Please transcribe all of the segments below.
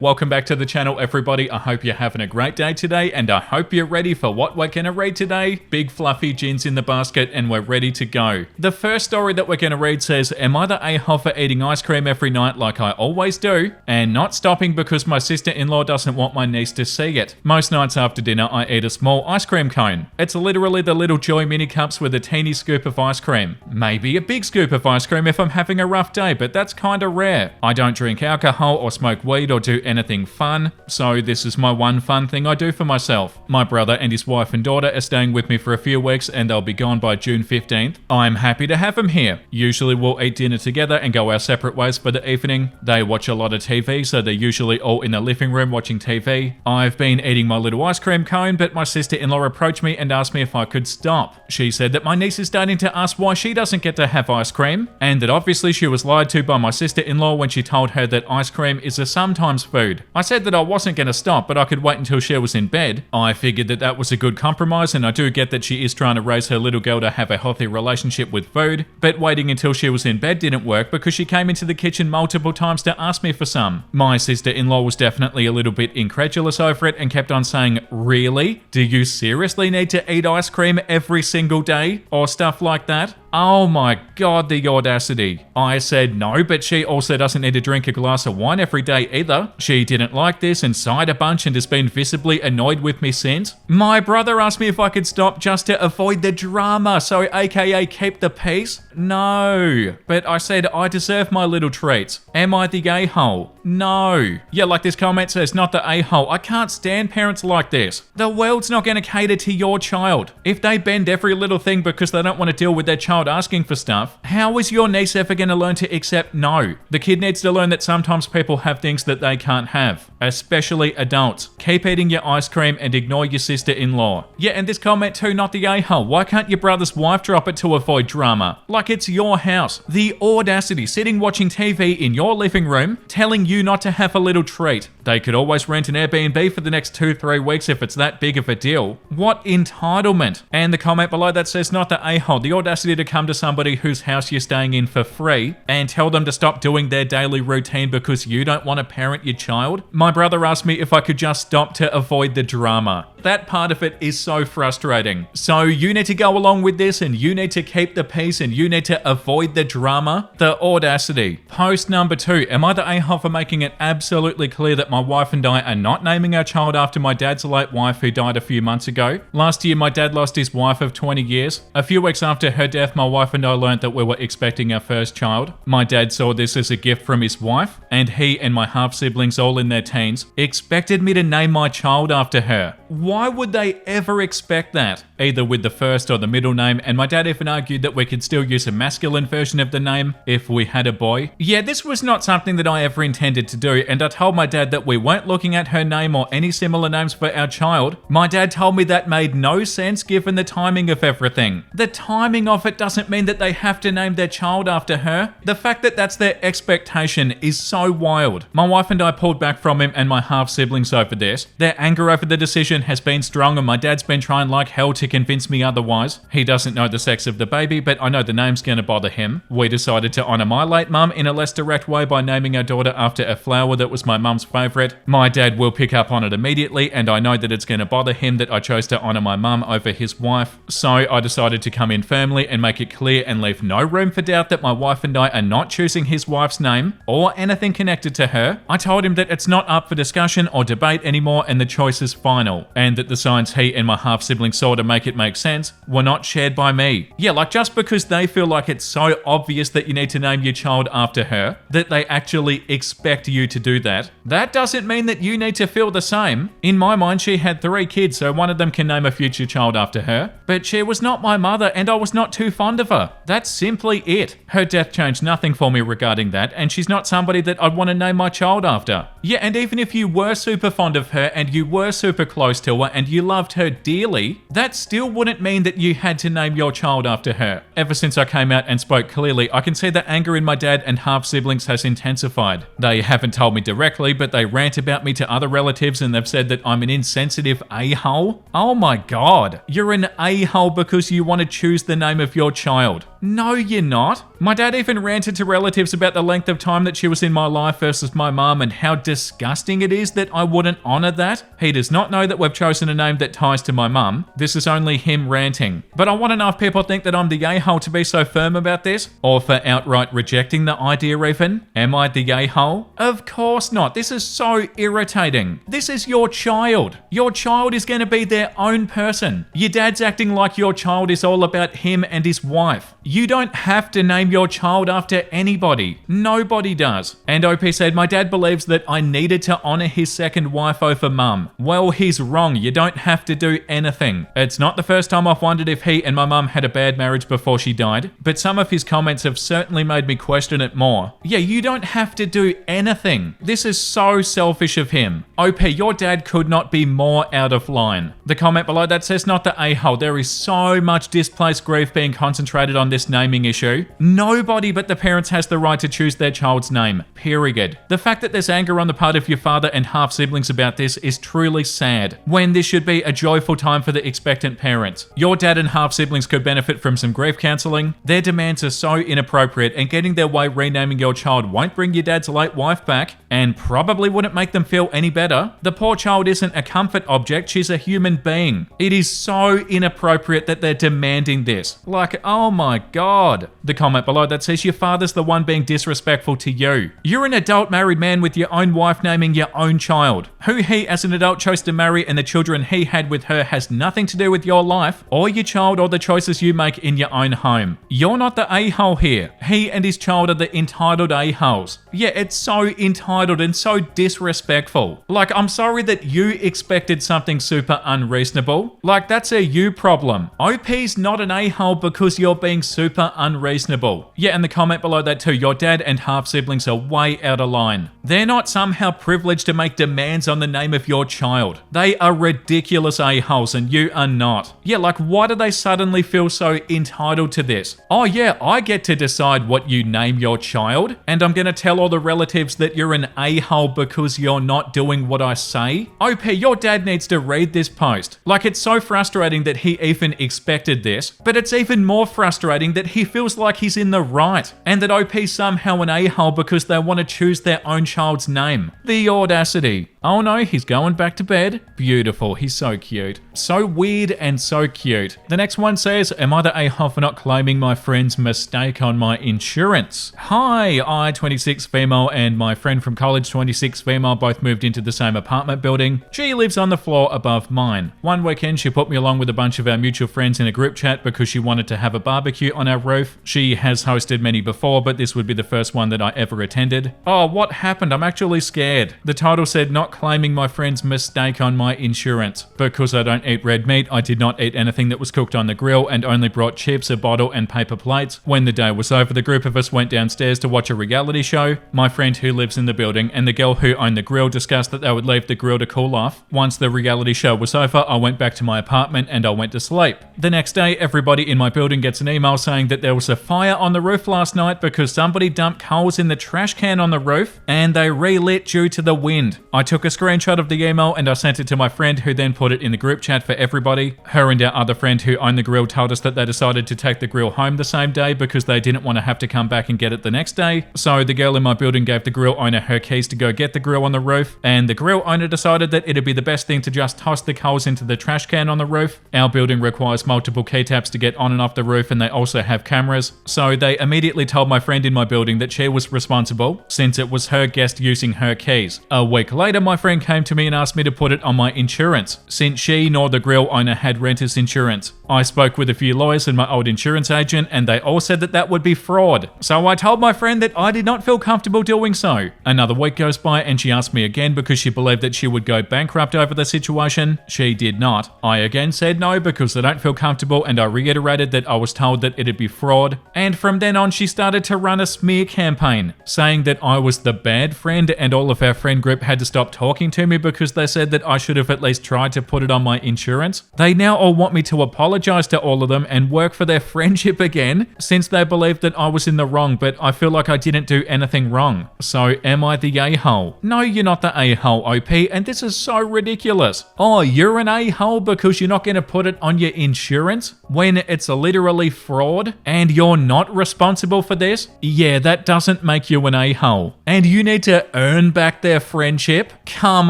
Welcome back to the channel, everybody. I hope you're having a great day today, and I hope you're ready for what we're going to read today. Big fluffy gins in the basket, and we're ready to go. The first story that we're going to read says, am I the a-hole for eating ice cream every night like I always do, and not stopping because my sister-in-law doesn't want my niece to see it? Most nights after dinner, I eat a small ice cream cone. It's literally the little Joy mini cups with a teeny scoop of ice cream. Maybe a big scoop of ice cream if I'm having a rough day, but that's kinda rare. I don't drink alcohol or smoke weed or do anything fun, so this is my one fun thing I do for myself. My brother and his wife and daughter are staying with me for a few weeks and they'll be gone by June 15th. I'm happy to have them here. Usually we'll eat dinner together and go our separate ways for the evening. They watch a lot of TV, so they're usually all in the living room watching TV. I've been eating my little ice cream cone, but my sister-in-law approached me and asked me if I could stop. She said that my niece is starting to ask why she doesn't get to have ice cream, and that obviously she was lied to by my sister-in-law when she told her that ice cream is a sometimes food. I said that I wasn't going to stop, but I could wait until she was in bed. I figured that that was a good compromise, and I do get that she is trying to raise her little girl to have a healthy relationship with food, but waiting until she was in bed didn't work because she came into the kitchen multiple times to ask me for some. My sister-in-law was definitely a little bit incredulous over it and kept on saying, "Really? Do you seriously need to eat ice cream every single day?" or stuff like that. Oh my god, the audacity. I said no, but she also doesn't need to drink a glass of wine every day either. She didn't like this and sighed a bunch and has been visibly annoyed with me since. My brother asked me if I could stop just to avoid the drama, so aka keep the peace. No. But I said I deserve my little treats. Am I the a-hole? No. Yeah, like this comment says, not the a-hole. I can't stand parents like this. The world's not going to cater to your child. If they bend every little thing because they don't want to deal with their child asking for stuff, how is your niece ever going to learn to accept no? The kid needs to learn that sometimes people have things that they can't have, especially adults. Keep eating your ice cream and ignore your sister-in-law. Yeah, and this comment too, not the a-hole. Why can't your brother's wife drop it to avoid drama? Like it's your house. The audacity, sitting watching TV in your living room, telling you not to have a little treat. They could always rent an Airbnb for the next 2-3 weeks if it's that big of a deal. What entitlement? And the comment below that says, not the a-hole. The audacity to come to somebody whose house you're staying in for free and tell them to stop doing their daily routine because you don't want to parent your child. My brother asked me if I could just stop to avoid the drama. That part of it is so frustrating. So you need to go along with this and you need to keep the peace and you need to avoid the drama. The audacity. Post number 2. Am I the a-hole for making it absolutely clear that my wife and I are not naming our child after my dad's late wife who died a few months ago? Last year, my dad lost his wife of 20 years. A few weeks after her death, my wife and I learned that we were expecting our first child. My dad saw this as a gift from his wife, and he and my half-siblings, all in their teens, expected me to name my child after her. Why would they ever expect that? Either with the first or the middle name, and my dad even argued that we could still use a masculine version of the name if we had a boy. Yeah, this was not something that I ever intended to do, and I told my dad that we weren't looking at her name or any similar names for our child. My dad told me that made no sense given the timing of everything. The timing of it doesn't mean that they have to name their child after her. The fact that that's their expectation is so wild. My wife and I pulled back from him and my half-siblings over this. Their anger over the decision has been strong and my dad's been trying like hell to convince me otherwise. He doesn't know the sex of the baby, but I know the name's gonna bother him. We decided to honor my late mum in a less direct way by naming our daughter after a flower that was my mum's favorite. My dad will pick up on it immediately, and I know that it's gonna bother him that I chose to honor my mum over his wife. So I decided to come in firmly and make it clear and leave no room for doubt that my wife and I are not choosing his wife's name or anything connected to her. I told him that it's not up for discussion or debate anymore and the choice is final, and that the signs he and my half-sibling saw to make it make sense were not shared by me. Yeah, like just because they feel like it's so obvious that you need to name your child after her, that they actually expect you to do that, that doesn't mean that you need to feel the same. In my mind, she had 3 kids, so one of them can name a future child after her, but she was not my mother and I was not too fond of her. That's simply it. Her death changed nothing for me regarding that, and she's not somebody that I'd want to name my child after. Yeah, and even if you were super fond of her and you were super close to her and you loved her dearly, that still wouldn't mean that you had to name your child after her. Ever since I came out and spoke clearly, I can see the anger in my dad and half-siblings has intensified. They haven't told me directly, but they rant about me to other relatives and they've said that I'm an insensitive a-hole. Oh my god. You're an a-hole because you want to choose the name of your child. No, you're not. My dad even ranted to relatives about the length of time that she was in my life versus my mum and how disgusting it is that I wouldn't honour that. He does not know that we've chosen a name that ties to my mum. This is only him ranting. But I want to know if people think that I'm the a-hole to be so firm about this, or for outright rejecting the idea even. Am I the a-hole? Of course not. This is so irritating. This is your child. Your child is going to be their own person. Your dad's acting like your child is all about him and his wife. You don't have to name your child after anybody. Nobody does. And OP said, my dad believes that I needed to honour his second wife over mum. Well, he's wrong. You don't have to do anything. It's not the first time I've wondered if he and my mum had a bad marriage before she died, but some of his comments have certainly made me question it more. Yeah, you don't have to do anything. This is so selfish of him. OP, your dad could not be more out of line. The comment below that says, not the a-hole. There is so much displaced grief being concentrated on this naming issue. Nobody but the parents has the right to choose their child's name, period. The fact that there's anger on the part of your father and half-siblings about this is truly sad, when this should be a joyful time for the expectant parents. Your dad and half-siblings could benefit from some grief counselling. Their demands are so inappropriate, and getting their way renaming your child won't bring your dad's late wife back, and probably wouldn't make them feel any better. The poor child isn't a comfort object, she's a human being. It is so inappropriate that they're demanding this. Like, oh my god. The comment below that says, your father's the one being disrespectful to you. You're an adult married man with your own wife naming your own child. Who he as an adult chose to marry and the children he had with her has nothing to do with your life, or your child, or the choices you make in your own home. You're not the a-hole here. He and his child are the entitled a-holes. Yeah, it's so entitled and so disrespectful. Like, I'm sorry that you expected something super unreasonable. Like, that's a you problem. OP's not an a-hole because you're being super unreasonable. Yeah, and the comment below that too, your dad and half-siblings are way out of line. They're not somehow privileged to make demands on the name of your child. They are ridiculous a-holes and you are not. Yeah, like, why do they suddenly feel so entitled to this? Oh yeah, I get to decide what you name your child, and I'm gonna tell all the relatives that you're an a-hole because you're not doing what I say? OP, your dad needs to read this post. Like, it's so frustrating that he even expected this, but it's even more frustrating that he feels like he's in the right, and that OP's somehow an a-hole because they want to choose their own child's name. The audacity. Oh no, he's going back to bed. Beautiful, he's so cute. So weird and so cute. The next one says, am I the a-hole for not claiming my friend's mistake on my insurance? Hi, I, 26 female, and my friend from college, 26 female, both moved into the same apartment building. She lives on the floor above mine. One weekend, she put me along with a bunch of our mutual friends in a group chat because she wanted to have a barbecue on our roof. She has hosted many before, but this would be the first one that I ever attended. Oh, what happened? I'm actually scared. The title said, not claiming my friend's mistake on my insurance. Because I don't eat red meat, I did not eat anything that was cooked on the grill and only brought chips, a bottle, and paper plates. When the day was over, the group of us went downstairs to watch a reality show. My friend who lives in the building and the girl who owned the grill discussed that they would leave the grill to cool off. Once the reality show was over, I went back to my apartment and I went to sleep. The next day, everybody in my building gets an email saying that there was a fire on the roof last night because somebody dumped coals in the trash can on the roof and they relit due to the wind. I took a screenshot of the email and I sent it to my friend, who then put it in the group chat for everybody. Her and our other friend who owned the grill told us that they decided to take the grill home the same day because they didn't want to have to come back and get it the next day. So the girl in my building gave the grill owner her keys to go get the grill on the roof, and the grill owner decided that it'd be the best thing to just toss the coals into the trash can on the roof. Our building requires multiple key taps to get on and off the roof, and they also have cameras. So they immediately told my friend in my building that she was responsible since it was her guest using her keys. A week later, my friend came to me and asked me to put it on my insurance, since she nor the grill owner had renter's insurance. I spoke with a few lawyers and my old insurance agent, and they all said that that would be fraud. So I told my friend that I did not feel comfortable doing so. Another week goes by and she asked me again because she believed that she would go bankrupt over the situation. She did not. I again said no because I don't feel comfortable, and I reiterated that I was told that it'd be fraud. And from then on, she started to run a smear campaign, saying that I was the bad friend and all of our friend group had to stop talking to me because they said that I should have at least tried to put it on my insurance. They now all want me to apologize apologize to all of them and work for their friendship again since they believed that I was in the wrong, but I feel like I didn't do anything wrong. So am I the a-hole? No, you're not the a-hole, OP, and this is so ridiculous. Oh, you're an a-hole because you're not going to put it on your insurance when it's literally fraud and you're not responsible for this? Yeah, that doesn't make you an a-hole. And you need to earn back their friendship? Come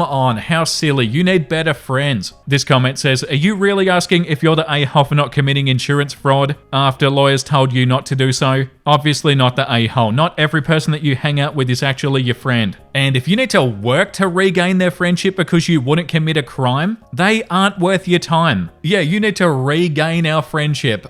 on, how silly. You need better friends. This comment says, are you really asking if you're the a-hole for not committing insurance fraud after lawyers told you not to do so? Obviously not the a-hole. Not every person that you hang out with is actually your friend. And if you need to work to regain their friendship because you wouldn't commit a crime, they aren't worth your time. Yeah, you need to regain our friendship.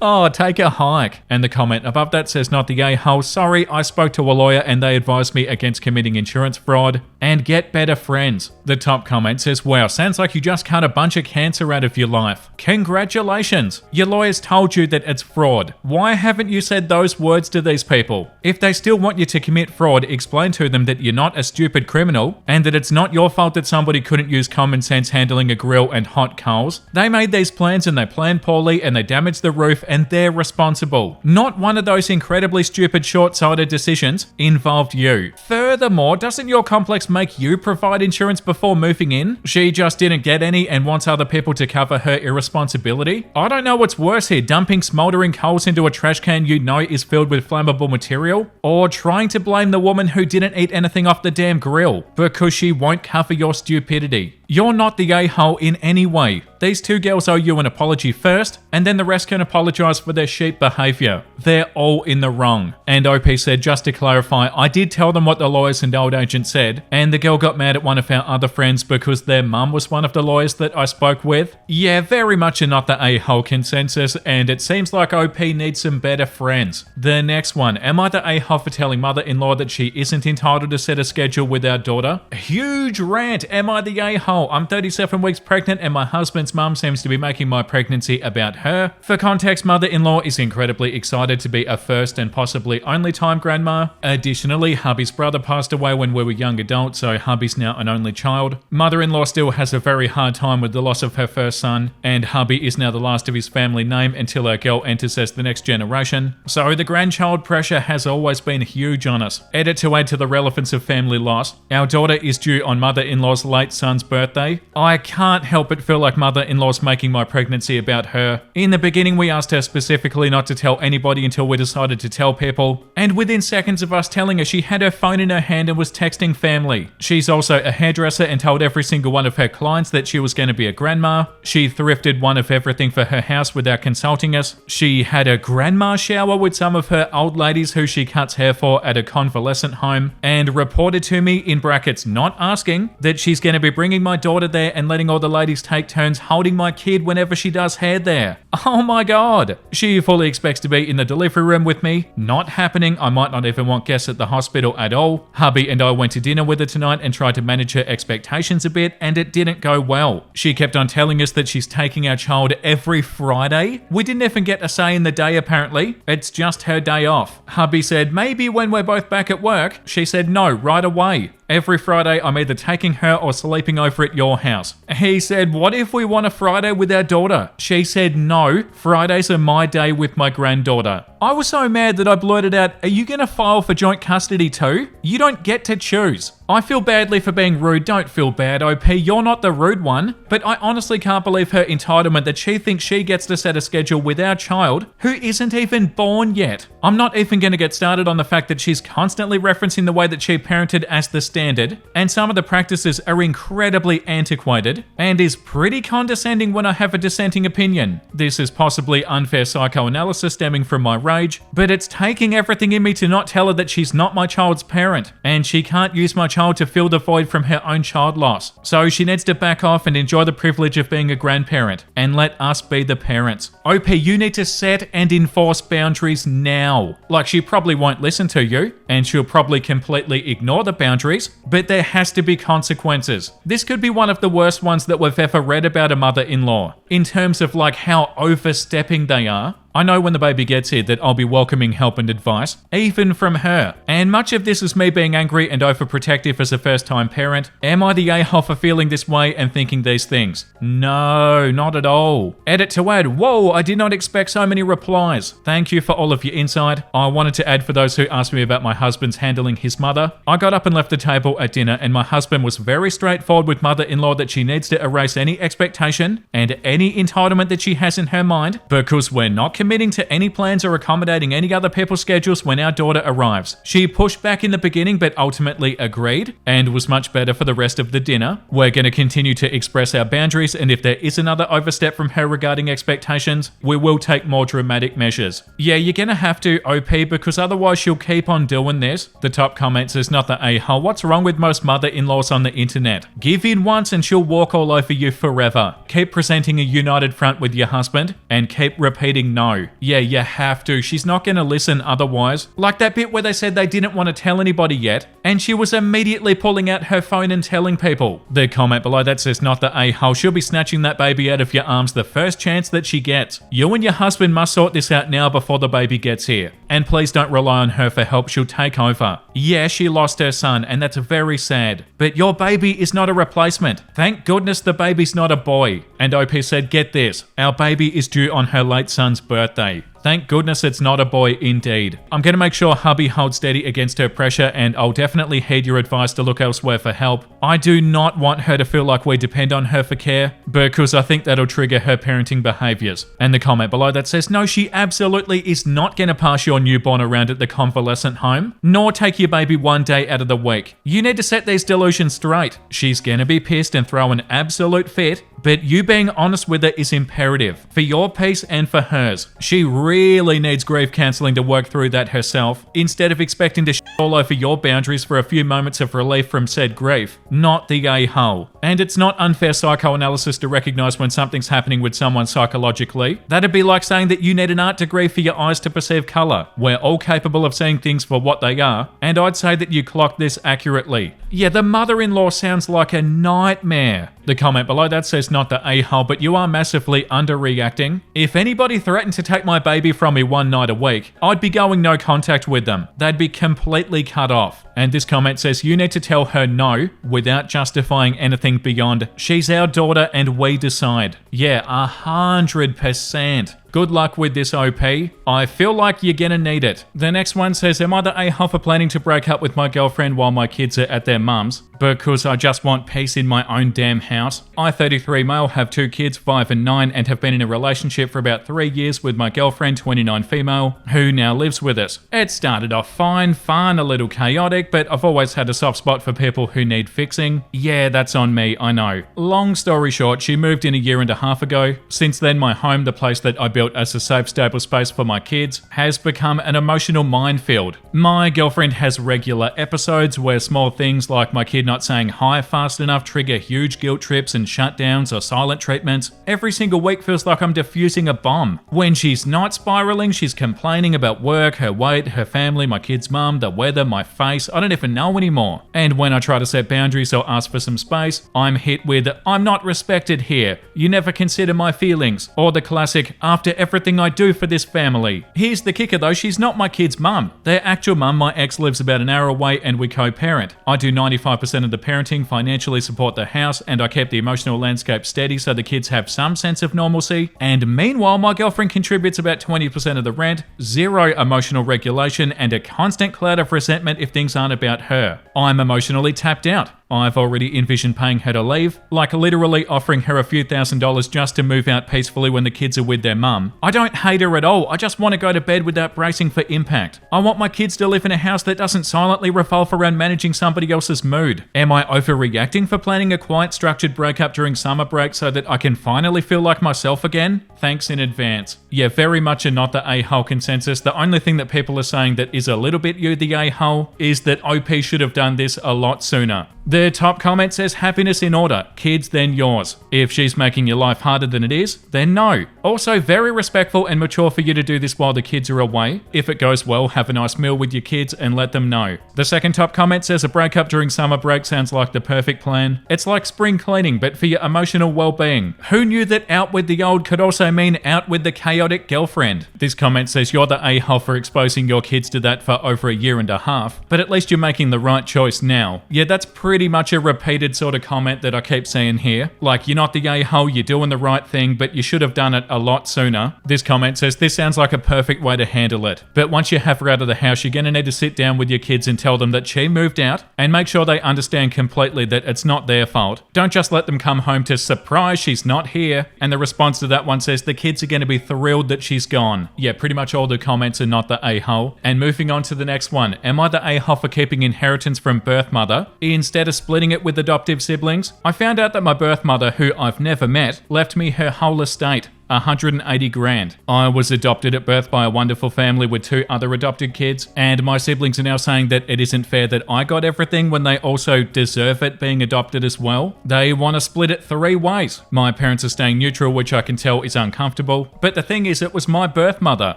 Oh, take a hike. And the comment above that says, not the a-hole. Sorry, I spoke to a lawyer and they advised me against committing insurance fraud and get better friends. The top comment says, wow, sounds like you just cut a bunch of cancer out of your life. Congratulations. Your lawyers told you that it's fraud. Why haven't you said those words to these people? If they still want you to commit fraud, explain to them that you're not a stupid criminal and that it's not your fault that somebody couldn't use common sense handling a grill and hot coals. They made these plans and they planned poorly and they damaged the roof and they're responsible. Not one of those incredibly stupid short-sighted decisions involved you. Furthermore, doesn't your complex make you provide insurance before moving in? She just didn't get any and wants other people to cover her irresponsibility? I don't know what's worse here, dumping smoldering coals into a trash can you know is filled with flammable material, or trying to blame the woman who didn't eat anything off the damn grill because she won't cover your stupidity. You're not the a-hole in any way. These two girls owe you an apology first, and then the rest can apologize for their sheep behavior. They're all in the wrong. And OP said, just to clarify, I did tell them what the lawyers and old agent said, and the girl got mad at one of our other friends because their mum was one of the lawyers that I spoke with. Yeah, very much a not the a-hole consensus, and it seems like OP needs some better friends. The next one, am I the a-hole for telling mother-in-law that she isn't entitled to set a schedule with our daughter? Huge rant, am I the a-hole? I'm 37 weeks pregnant and my husband's mum seems to be making my pregnancy about her. For context, mother-in-law is incredibly excited to be a first and possibly only time grandma. Additionally, hubby's brother passed away when we were young adults, so hubby's now an only child. Mother-in-law still has a very hard time with the loss of her first son, and hubby is now the last of his family name until our girl enters as the next generation. So the grandchild pressure has always been huge on us. Edit to add to the relevance of family loss, our daughter is due on mother-in-law's late son's birthday. I can't help but feel like mother-in-law's making my pregnancy about her. In the beginning, we asked her specifically not to tell anybody until we decided to tell people, and within seconds of us telling her, she had her phone in her hand and was texting family. She's also a hairdresser and told every single one of her clients that she was going to be a grandma. She thrifted one of everything for her house without consulting us. She had a grandma shower with some of her old ladies who she cuts hair for at a convalescent home, and reported to me, in brackets not asking, that she's going to be bringing my daughter there and letting all the ladies take turns holding my kid whenever she does hair there. Oh my god. She fully expects to be in the delivery room with me. Not happening. I might not even want guests at the hospital at all. Hubby and I went to dinner with her tonight and tried to manage her expectations a bit, and it didn't go well. She kept on telling us that she's taking our child every Friday. We didn't even get a say in the day apparently. It's just her day off. Hubby said maybe when we're both back at work. She said no, right away. Every Friday, I'm either taking her or sleeping over at your house. He said, what if we want a Friday with our daughter? She said, no, Fridays are my day with my granddaughter. I was so mad that I blurted out, are you going to file for joint custody too? You don't get to choose. I feel badly for being rude. Don't feel bad, OP. You're not the rude one. But I honestly can't believe her entitlement that she thinks she gets to set a schedule with our child who isn't even born yet. I'm not even going to get started on the fact that she's constantly referencing the way that she parented as the standard, and some of the practices are incredibly antiquated, and is pretty condescending when I have a dissenting opinion. This is possibly unfair psychoanalysis stemming from my rage, but it's taking everything in me to not tell her that she's not my child's parent, and she can't use my child to fill the void from her own child loss. So she needs to back off and enjoy the privilege of being a grandparent, and let us be the parents. OP, you need to set and enforce boundaries now. Like, she probably won't listen to you, and she'll probably completely ignore the boundaries, but there has to be consequences. This could be one of the worst ones that we've ever read about a mother-in-law, in terms of like how overstepping they are. I know when the baby gets here that I'll be welcoming help and advice, even from her. And much of this is me being angry and overprotective as a first-time parent. Am I the a-hole for feeling this way and thinking these things? No, not at all. Edit to add, whoa, I did not expect so many replies. Thank you for all of your insight. I wanted to add for those who asked me about my husband's handling his mother. I got up and left the table at dinner and my husband was very straightforward with mother-in-law that she needs to erase any expectation and any entitlement that she has in her mind because we're not committing to any plans or accommodating any other people's schedules when our daughter arrives. She pushed back in the beginning but ultimately agreed and was much better for the rest of the dinner. We're going to continue to express our boundaries and if there is another overstep from her regarding expectations, we will take more dramatic measures. Yeah, you're going to have to, OP, because otherwise she'll keep on doing this. The top comment says, not the a-hole. What's wrong with most mother-in-laws on the internet? Give in once and she'll walk all over you forever. Keep presenting a united front with your husband and keep repeating no. Yeah, you have to. She's not going to listen otherwise. Like that bit where they said they didn't want to tell anybody yet and she was immediately pulling out her phone and telling people. The comment below that says, not the a-hole. She'll be snatching that baby out of your arms the first chance that she gets. You and your husband must sort this out now before the baby gets here. And please don't rely on her for help. She'll take over. Yeah, she lost her son and that's very sad. But your baby is not a replacement. Thank goodness the baby's not a boy. And OP said, get this, our baby is due on her late son's birthday. Thank goodness it's not a boy indeed. I'm going to make sure hubby holds steady against her pressure and I'll definitely heed your advice to look elsewhere for help. I do not want her to feel like we depend on her for care because I think that'll trigger her parenting behaviors. And the comment below that says, no, she absolutely is not going to pass your newborn around at the convalescent home, nor take your baby one day out of the week. You need to set these delusions straight. She's going to be pissed and throw an absolute fit, but you being honest with her is imperative for your peace and for hers. She really needs grief counseling to work through that herself, instead of expecting to shit all over your boundaries for a few moments of relief from said grief. Not the a-hole. And it's not unfair psychoanalysis to recognize when something's happening with someone psychologically. That'd be like saying that you need an art degree for your eyes to perceive color. We're all capable of seeing things for what they are, and I'd say that you clocked this accurately. Yeah, the mother-in-law sounds like a nightmare. The comment below that says, not the a-hole, but you are massively underreacting. If anybody threatened to take my baby from me one night a week, I'd be going no contact with them. They'd be completely cut off. And this comment says, you need to tell her no without justifying anything beyond, she's our daughter and we decide. Yeah, 100%. Good luck with this, OP. I feel like you're gonna need it. The next one says, am I the a-hole for planning to break up with my girlfriend while my kids are at their mum's? Because I just want peace in my own damn house. I, 33 male, have 2 kids, 5 and 9, and have been in a relationship for about 3 years with my girlfriend, 29 female, who now lives with us. It started off fine, fun, a little chaotic, but I've always had a soft spot for people who need fixing. Yeah, that's on me, I know. Long story short, she moved in a year and a half ago. Since then, my home, the place that I built as a safe, stable space for my kids, has become an emotional minefield. My girlfriend has regular episodes where small things like my kid not saying hi fast enough trigger huge guilt trips and shutdowns or silent treatments. Every single week feels like I'm defusing a bomb. When she's not spiraling, she's complaining about work, her weight, her family, my kid's mum, the weather, my face. I don't even know anymore. And when I try to set boundaries or ask for some space, I'm hit with, I'm not respected here. You never consider my feelings. Or the classic, after everything I do for this family. Here's the kicker though, she's not my kid's mum. Their actual mum, my ex, lives about an hour away and we co-parent. I do 95% of the parenting, financially support the house, and I keep the emotional landscape steady so the kids have some sense of normalcy. And meanwhile, my girlfriend contributes about 20% of the rent, zero emotional regulation, and a constant cloud of resentment if things aren't about her. I'm emotionally tapped out. I've already envisioned paying her to leave, like literally offering her a few $1,000s just to move out peacefully when the kids are with their mum. I don't hate her at all, I just want to go to bed without bracing for impact. I want my kids to live in a house that doesn't silently revolve around managing somebody else's mood. Am I overreacting for planning a quiet, structured breakup during summer break so that I can finally feel like myself again? Thanks in advance. Yeah, very much a not the a-hole consensus. The only thing that people are saying that is a little bit you the a-hole is that OP should have done this a lot sooner. The top comment says happiness in order, kids then yours. If she's making your life harder than it is, then no. Also very respectful and mature for you to do this while the kids are away. If it goes well, have a nice meal with your kids and let them know. The second top comment says a breakup during summer break sounds like the perfect plan. It's like spring cleaning, but for your emotional well-being. Who knew that out with the old could also mean out with the chaotic girlfriend? This comment says you're the a-hole for exposing your kids to that for over a year and a half, but at least you're making the right choice now. Yeah, that's pretty much a repeated sort of comment that I keep seeing here. Like, you're not the a-hole, you're doing the right thing, but you should have done it a lot sooner. This comment says this sounds like a perfect way to handle it. But once you have her out of the house, you're going to need to sit down with your kids and tell them that she moved out and make sure they understand completely that it's not their fault. Don't just let them come home to surprise she's not here. And the response to that one says the kids are going to be thrilled that she's gone. Yeah, pretty much all the comments are not the a-hole. And moving on to the next one. Am I the a-hole for keeping inheritance from birth mother instead of splitting it with adoptive siblings? I found out that my birth mother, who I've never met, left me her whole estate. 180 grand. I was adopted at birth by a wonderful family with 2 other adopted kids, and my siblings are now saying that it isn't fair that I got everything when they also deserve it being adopted as well. They want to split it 3 ways. My parents are staying neutral, which I can tell is uncomfortable, but the thing is, it was my birth mother.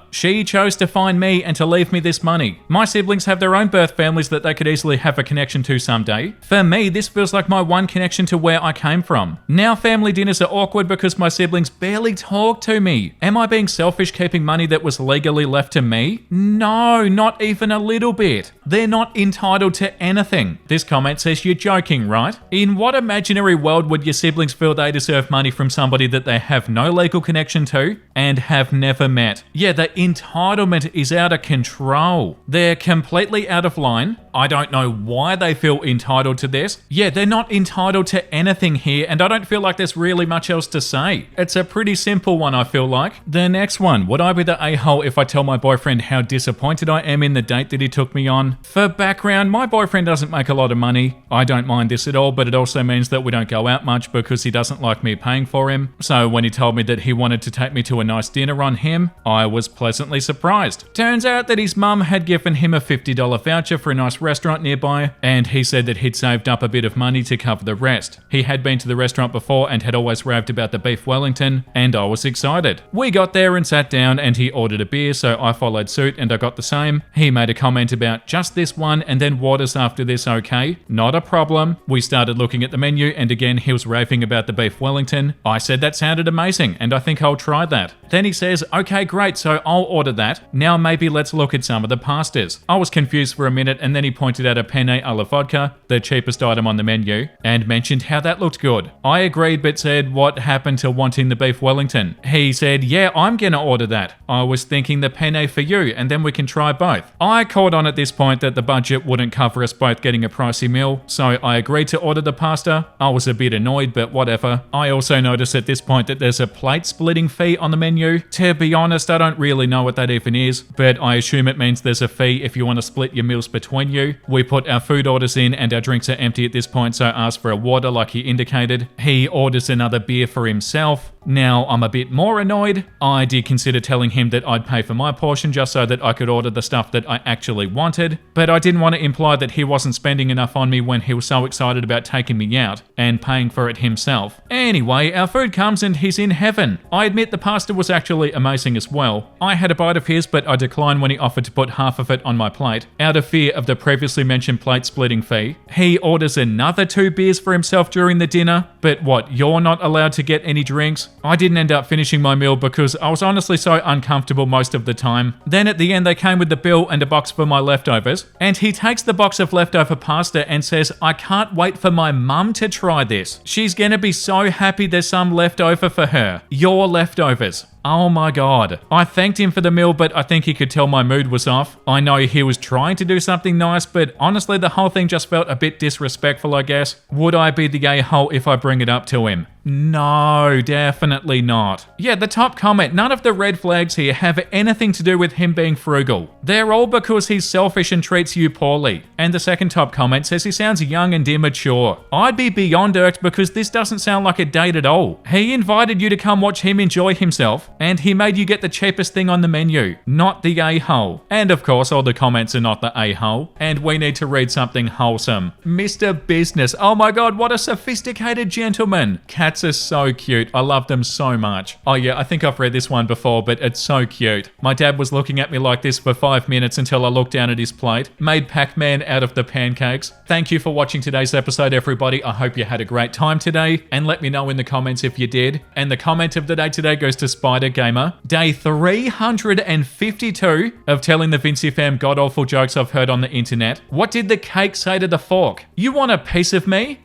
She chose to find me and to leave me this money. My siblings have their own birth families that they could easily have a connection to someday. For me, this feels like my one connection to where I came from. Now family dinners are awkward because my siblings barely talk to me. Am I being selfish keeping money that was legally left to me? No, not even a little bit. They're not entitled to anything. This comment says you're joking, right? In what imaginary world would your siblings feel they deserve money from somebody that they have no legal connection to and have never met? Yeah, the entitlement is out of control. They're completely out of line. I don't know why they feel entitled to this. Yeah, they're not entitled to anything here, and I don't feel like there's really much else to say. It's a pretty simple one, I feel like. The next one. Would I be the a-hole if I tell my boyfriend how disappointed I am in the date that he took me on? For background, my boyfriend doesn't make a lot of money. I don't mind this at all, but it also means that we don't go out much because he doesn't like me paying for him. So when he told me that he wanted to take me to a nice dinner on him, I was pleasantly surprised. Turns out that his mum had given him a $50 voucher for a nice restaurant nearby, and he said that he'd saved up a bit of money to cover the rest. He had been to the restaurant before and had always raved about the beef Wellington, and I was excited. We got there and sat down, and he ordered a beer, so I followed suit and I got the same. He made a comment about just this one and then waters after this, okay? Not a problem. We started looking at the menu, and again he was raving about the beef Wellington. I said that sounded amazing and I think I'll try that. Then he says, okay great, so I'll order that. Now maybe let's look at some of the pastas. I was confused for a minute, and then he pointed out a penne alla vodka, the cheapest item on the menu, and mentioned how that looked good. I agreed but said what happened to wanting the beef Wellington. He said, yeah, I'm gonna order that. I was thinking the penne for you, and then we can try both. I called on at this point that the budget wouldn't cover us both getting a pricey meal, so I agreed to order the pasta. I was a bit annoyed, but whatever. I also noticed at this point that there's a plate splitting fee on the menu. To be honest, I don't really know what that even is, but I assume it means there's a fee if you want to split your meals between you. We put our food orders in and our drinks are empty at this point, so I asked for a water like he indicated. He orders another beer for himself. Now I'm a bit more annoyed. I did consider telling him that I'd pay for my portion just so that I could order the stuff that I actually wanted, but I didn't want to imply that he wasn't spending enough on me when he was so excited about taking me out and paying for it himself. Anyway, our food comes and he's in heaven. I admit the pasta was actually amazing as well. I had a bite of his, but I declined when he offered to put half of it on my plate, out of fear of the previously mentioned plate splitting fee. He orders another 2 beers for himself during the dinner, but what, you're not allowed to get any drinks? I didn't end up finishing my meal because I was honestly so uncomfortable most of the time. Then at the end they came with the bill and a box for my leftovers, and he takes the box of leftover pasta and says, I can't wait for my mum to try this. She's gonna be so happy there's some left over for her. Your leftovers. Oh my god. I thanked him for the meal, but I think he could tell my mood was off. I know he was trying to do something nice, but honestly the whole thing just felt a bit disrespectful, I guess. Would I be the a-hole if I bring it up to him? No, definitely not. Yeah, the top comment, none of the red flags here have anything to do with him being frugal. They're all because he's selfish and treats you poorly. And the second top comment says he sounds young and immature. I'd be beyond irked because this doesn't sound like a date at all. He invited you to come watch him enjoy himself, and he made you get the cheapest thing on the menu, not the a-hole. And of course, all the comments are not the a-hole. And we need to read something wholesome. Mr. Business. Oh my god, what a sophisticated gentleman. Cats are so cute. I love them so much. Oh yeah, I think I've read this one before, but it's so cute. My dad was looking at me like this for 5 minutes until I looked down at his plate. Made Pac-Man out of the pancakes. Thank you for watching today's episode, everybody. I hope you had a great time today, and let me know in the comments if you did. And the comment of the day today goes to Spider Gamer. Day 352 of telling the Vincey fam god-awful jokes I've heard on the internet. What did the cake say to the fork? You want a piece of me?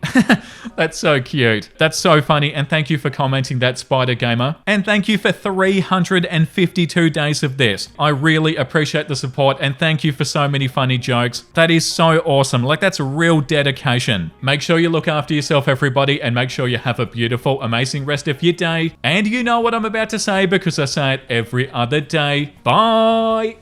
That's so cute. That's so funny, and thank you for commenting that, Spider Gamer. And thank you for 352 days of this. I really appreciate the support, and thank you for so many funny jokes. That is so awesome. Like, that's real dedication. Make sure you look after yourself, everybody, and make sure you have a beautiful, amazing rest of your day. And you know what I'm about to say because I say it every other day. Bye!